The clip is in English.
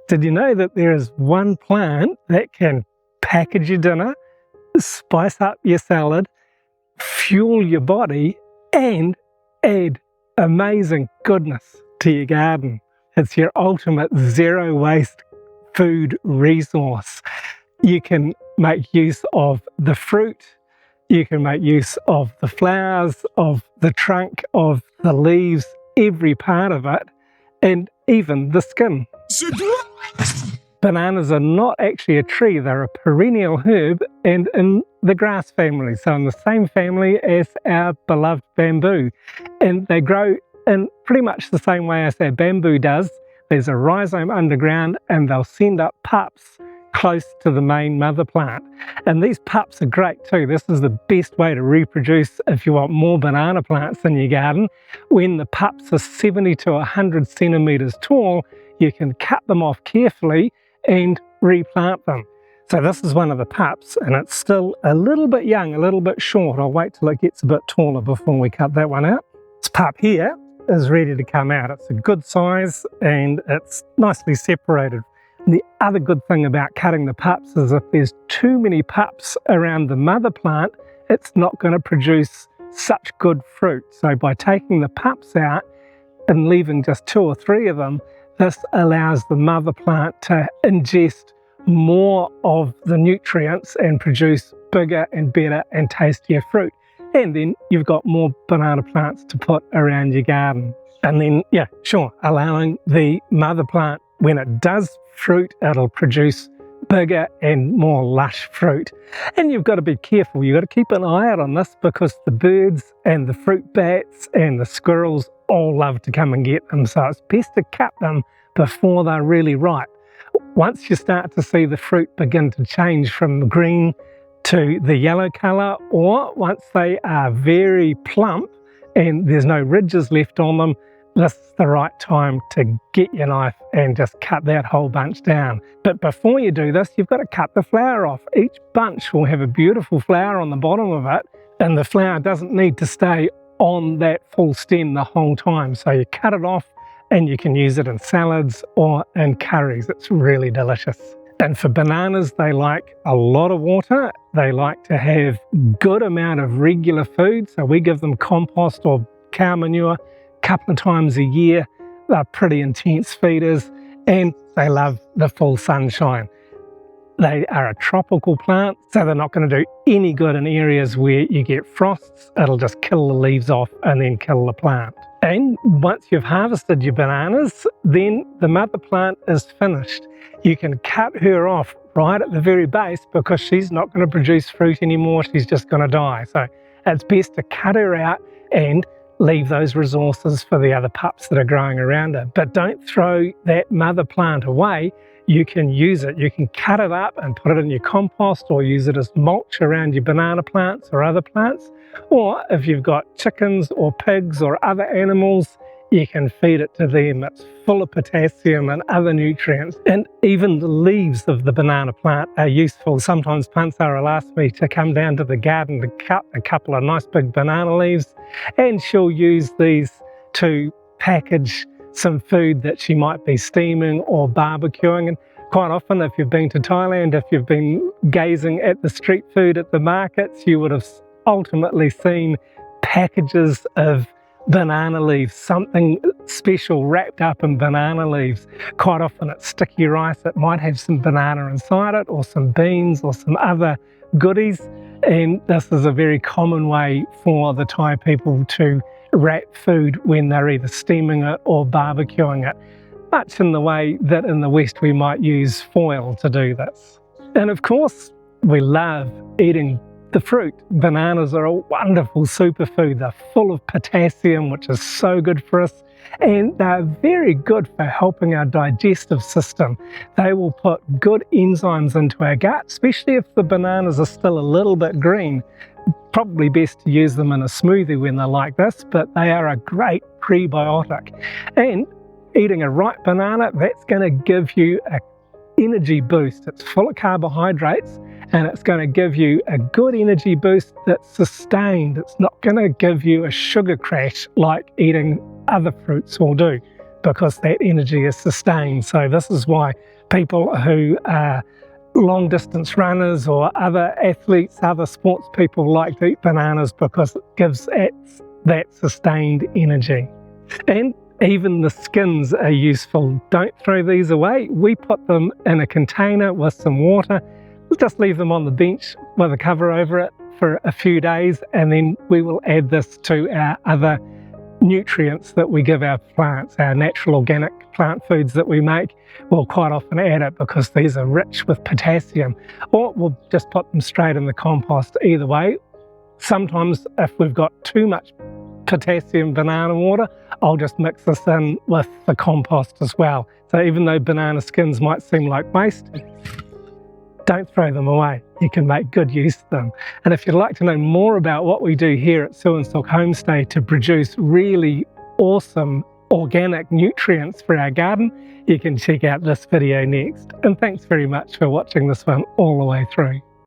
Did you know that there is one plant that can package your dinner, spice up your salad, fuel your body, and add amazing goodness to your garden? It's your ultimate zero waste food resource. You can make use of the fruit, you can make use of the flowers, of the trunk, of the leaves, every part of it, and even the skin. Bananas are not actually a tree, they're a perennial herb and in the grass family, so in the same family as our beloved bamboo. And they grow in pretty much the same way as our bamboo does. There's a rhizome underground and they'll send up pups close to the main mother plant. And these pups are great too. This is the best way to reproduce if you want more banana plants in your garden. When the pups are 70 to 100 centimeters tall, you can cut them off carefully and replant them. So this is one of the pups and it's still a little bit young, a little bit short. I'll wait till it gets a bit taller before we cut that one out. This pup here is ready to come out. It's a good size and it's nicely separated. The other good thing about cutting the pups is if there's too many pups around the mother plant, it's not going to produce such good fruit. So by taking the pups out and leaving just 2 or 3 of them, this allows the mother plant to ingest more of the nutrients and produce bigger and better and tastier fruit. And then you've got more banana plants to put around your garden. And then, yeah, sure, allowing the mother plant, when it does fruit, it'll produce bigger and more lush fruit. And you've got to be careful. You've got to keep an eye out on this because the birds and the fruit bats and the squirrels all love to come and get them. So it's best to cut them before they're really ripe. Once you start to see the fruit begin to change from green to the yellow colour, or once they are very plump and there's no ridges left on them, this is the right time to get your knife and just cut that whole bunch down. But before you do this, you've got to cut the flower off. Each bunch will have a beautiful flower on the bottom of it, and the flower doesn't need to stay on that full stem the whole time. So you cut it off and you can use it in salads or in curries. It's really delicious. And for bananas, they like a lot of water. They like to have good amount of regular food. So we give them compost or cow manure couple of times a year. They're pretty intense feeders and they love the full sunshine. They are a tropical plant, so they're not going to do any good in areas where you get frosts. It'll just kill the leaves off and then kill the plant. And once you've harvested your bananas, then the mother plant is finished. You can cut her off right at the very base because she's not going to produce fruit anymore. She's just going to die. So it's best to cut her out and leave those resources for the other pups that are growing around her. But don't throw that mother plant away. You can use it. You can cut it up and put it in your compost or use it as mulch around your banana plants or other plants. Or if you've got chickens or pigs or other animals, you can feed it to them. It's full of potassium and other nutrients. And even the leaves of the banana plant are useful. Sometimes Pansara will ask me to come down to the garden to cut a couple of nice big banana leaves, and she'll use these to package some food that she might be steaming or barbecuing. And quite often, if you've been to Thailand, if you've been gazing at the street food at the markets, you would have ultimately seen packages of banana leaves, something special wrapped up in banana leaves. Quite often it's sticky rice. It might have some banana inside it or some beans or some other goodies. And this is a very common way for the Thai people to wrap food when they're either steaming it or barbecuing it, much in the way that in the West we might use foil to do this. And of course, we love eating the fruit. Bananas are a wonderful superfood. They're full of potassium, which is so good for us, and they're very good for helping our digestive system. They will put good enzymes into our gut, especially if the bananas are still a little bit green. Probably best to use them in a smoothie when they're like this, but they are a great prebiotic. And eating a ripe banana, that's going to give you an energy boost. It's full of carbohydrates, and it's going to give you a good energy boost that's sustained. It's not going to give you a sugar crash like eating other fruits will do. because that energy is sustained. So this is why people who are long distance runners or other athletes, other sports people like to eat bananas, because it gives it that sustained energy. And even the skins are useful. Don't throw these away. We put them in a container with some water. We'll just leave them on the bench with a cover over it for a few days, and then we will add this to our other nutrients that we give our plants, our natural organic plant foods that we make. We'll quite often add it because these are rich with potassium, or we'll just put them straight in the compost. Either way, sometimes if we've got too much potassium banana water, I'll just mix this in with the compost as well. So even though banana skins might seem like waste, don't throw them away. You can make good use of them. And if you'd like to know more about what we do here at Sue and Stalk Homestay to produce really awesome organic nutrients for our garden, you can check out this video next. And thanks very much for watching this one all the way through.